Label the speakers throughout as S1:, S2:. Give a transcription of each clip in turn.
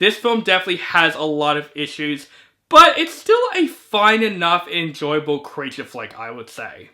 S1: this film definitely has a lot of issues, but it's still a fine enough, enjoyable creature flick, I would say.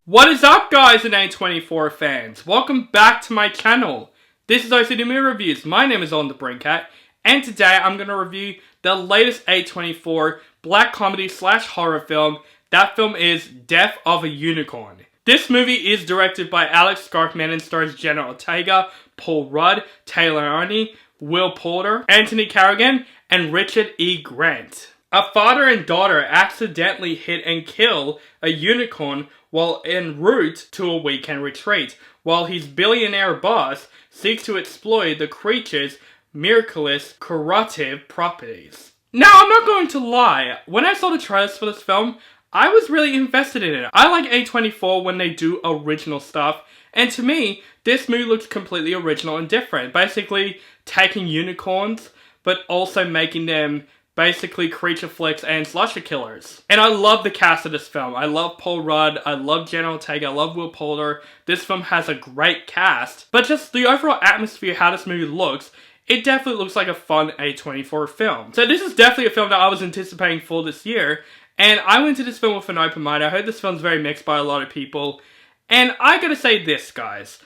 S1: What is up, guys and A24 fans? Welcome back to my channel. This is OCD Movie Reviews. My name is On the Brinkat, and today I'm going to review the latest A24 black comedy / horror film. That film is Death of a Unicorn. This movie is directed by Alex Scharfman and stars Jenna Ortega, Paul Rudd, Leoni, Will Poulter, Anthony Carrigan, and Richard E. Grant. A father and daughter accidentally hit and kill a unicorn while en route to a weekend retreat, while his billionaire boss seeks to exploit the creature's miraculous curative properties. Now, I'm not going to lie, when I saw the trailers for this film, I was really invested in it. I like A24 when they do original stuff, and to me, this movie looks completely original and different. Basically, taking unicorns, but also making them basically creature flicks and slasher killers. And I love the cast of this film. I love Paul Rudd, I love Jenna Ortega, I love Will Poulter. This film has a great cast, but just the overall atmosphere, how this movie looks, it definitely looks like a fun A24 film. So this is definitely a film that I was anticipating for this year, and I went to this film with an open mind. I heard this film's very mixed by a lot of people, and I gotta say this, guys.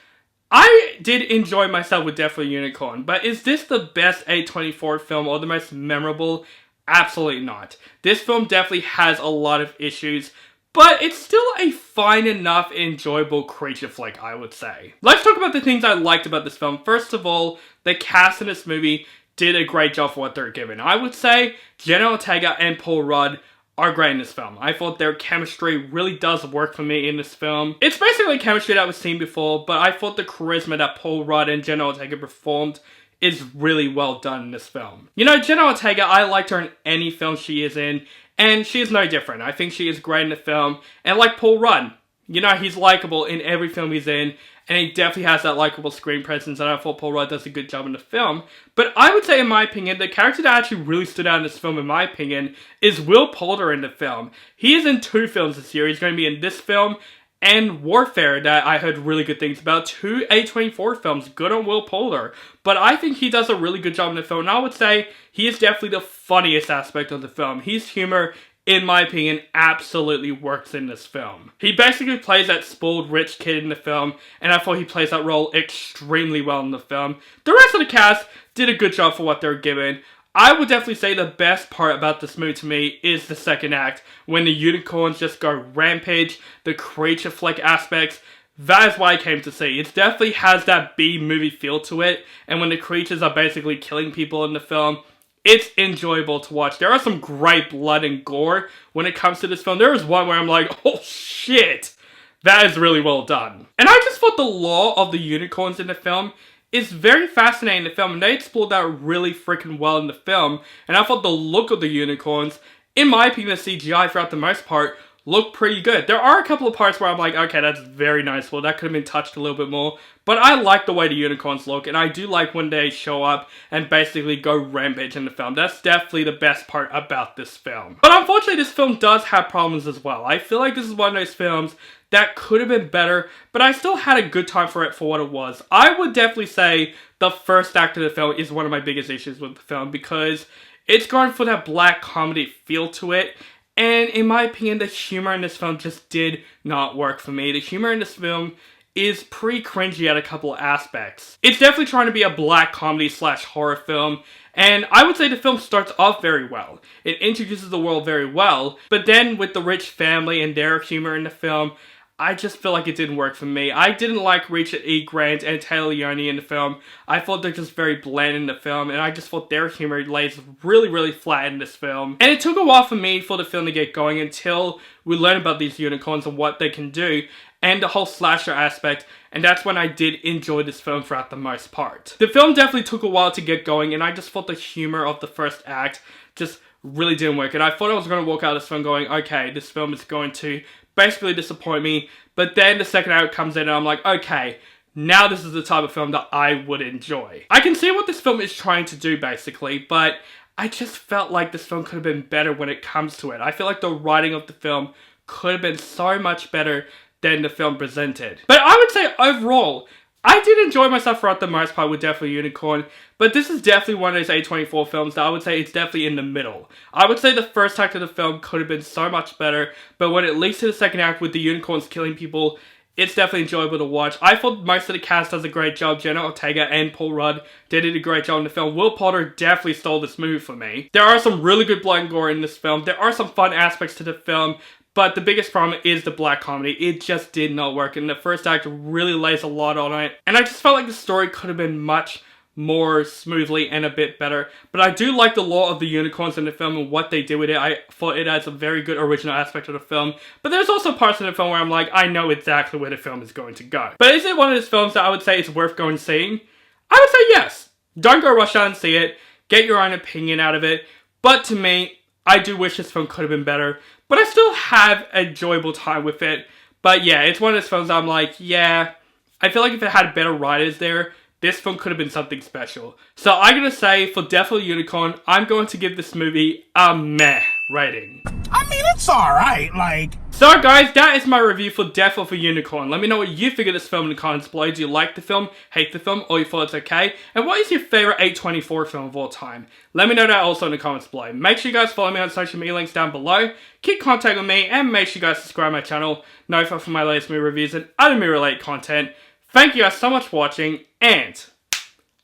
S1: I did enjoy myself with Death of a Unicorn, but is this the best A24 film or the most memorable? Absolutely not. This film definitely has a lot of issues, but it's still a fine enough, enjoyable creature flick, I would say. Let's talk about the things I liked about this film. First of all, the cast in this movie did a great job for what they're given. I would say Jenna Ortega and Paul Rudd are great in this film. I thought their chemistry really does work for me in this film. It's basically chemistry that was seen before, but I thought the charisma that Paul Rudd and Jenna Ortega performed is really well done in this film. You know, Jenna Ortega, I liked her in any film she is in, and she is no different. I think she is great in the film, and like Paul Rudd, you know, he's likable in every film he's in, and he definitely has that likable screen presence, and I thought Paul Rudd does a good job in the film. But I would say, in my opinion, the character that actually really stood out in this film, in my opinion, is Will Poulter in the film. He is in 2 films this year. He's going to be in this film and Warfare, that I heard really good things about. 2 A24 films. Good on Will Poulter. But I think he does a really good job in the film, and I would say he is definitely the funniest aspect of the film. His humor, in my opinion, absolutely works in this film. He basically plays that spoiled rich kid in the film, and I thought he plays that role extremely well in the film. The rest of the cast did a good job for what they're given. I would definitely say the best part about this movie to me is the second act, when the unicorns just go rampage, the creature flick aspects. That is why I came to see. It definitely has that B-movie feel to it, and when the creatures are basically killing people in the film, it's enjoyable to watch. There are some great blood and gore when it comes to this film. There is one where I'm like, oh shit, that is really well done. And I just thought the lore of the unicorns in the film is very fascinating in the film, and they explored that really freaking well in the film. And I thought the look of the unicorns, in my opinion, the CGI throughout the most part, looked pretty good. There are a couple of parts where I'm like, okay, that's very nice. Well, that could have been touched a little bit more. But I like the way the unicorns look, and I do like when they show up and basically go rampage in the film. That's definitely the best part about this film. But unfortunately, this film does have problems as well. I feel like this is one of those films that could have been better, but I still had a good time for it for what it was. I would definitely say the first act of the film is one of my biggest issues with the film, because it's going for that black comedy feel to it. And in my opinion, the humor in this film just did not work for me. The humor in this film is pretty cringy at a couple of aspects. It's definitely trying to be a black comedy / horror film, and I would say the film starts off very well. It introduces the world very well, but then with the rich family and their humor in the film, I just feel like it didn't work for me. I didn't like Richard E. Grant and Leoni in the film. I thought they're just very bland in the film, and I just thought their humor lays really, really flat in this film. And it took a while for me for the film to get going until we learn about these unicorns and what they can do, and the whole slasher aspect, and that's when I did enjoy this film throughout the most part. The film definitely took a while to get going, and I just thought the humor of the first act just really didn't work. And I thought I was going to walk out of this film going, okay, this film is going to basically disappoint me. But then the second act comes in and I'm like, okay, now this is the type of film that I would enjoy. I can see what this film is trying to do basically, but I just felt like this film could have been better when it comes to it. I feel like the writing of the film could have been so much better than the film presented. But I would say overall, I did enjoy myself throughout the most part with Definitely Unicorn, but this is definitely one of those A24 films that I would say it's definitely in the middle. I would say the first act of the film could have been so much better, but when it leads to the second act with the unicorns killing people, it's definitely enjoyable to watch. I thought most of the cast does a great job. Jenna, Ortega, and Paul Rudd did a great job in the film. Will Poulter definitely stole this movie for me. There are some really good blood and gore in this film. There are some fun aspects to the film, but the biggest problem is the black comedy. It just did not work, and the first act really lays a lot on it. And I just felt like the story could have been much more smoothly and a bit better. But I do like the lore of the unicorns in the film and what they did with it. I thought it adds a very good original aspect of the film. But there's also parts of the film where I'm like, I know exactly where the film is going to go. But is it one of those films that I would say it's worth going seeing? I would say yes. Don't go rush out and see it. Get your own opinion out of it. But to me, I do wish this film could have been better. But I still have an enjoyable time with it. But yeah, it's one of those films that I'm like, yeah, I feel like if it had better writers there, this film could have been something special. So I'm going to say, for Definitely Unicorn, I'm going to give this movie a meh rating.
S2: I mean, it's alright, like...
S1: So guys, that is my review for Definitely Unicorn. Let me know what you think of this film in the comments below. Do you like the film, hate the film, or you thought it's okay? And what is your favourite A24 film of all time? Let me know that also in the comments below. Make sure you guys follow me on social media links down below. Keep contact with me, and make sure you guys subscribe to my channel. Notify for my latest movie reviews and other movie related content. Thank you guys so much for watching, and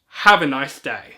S1: have a nice day.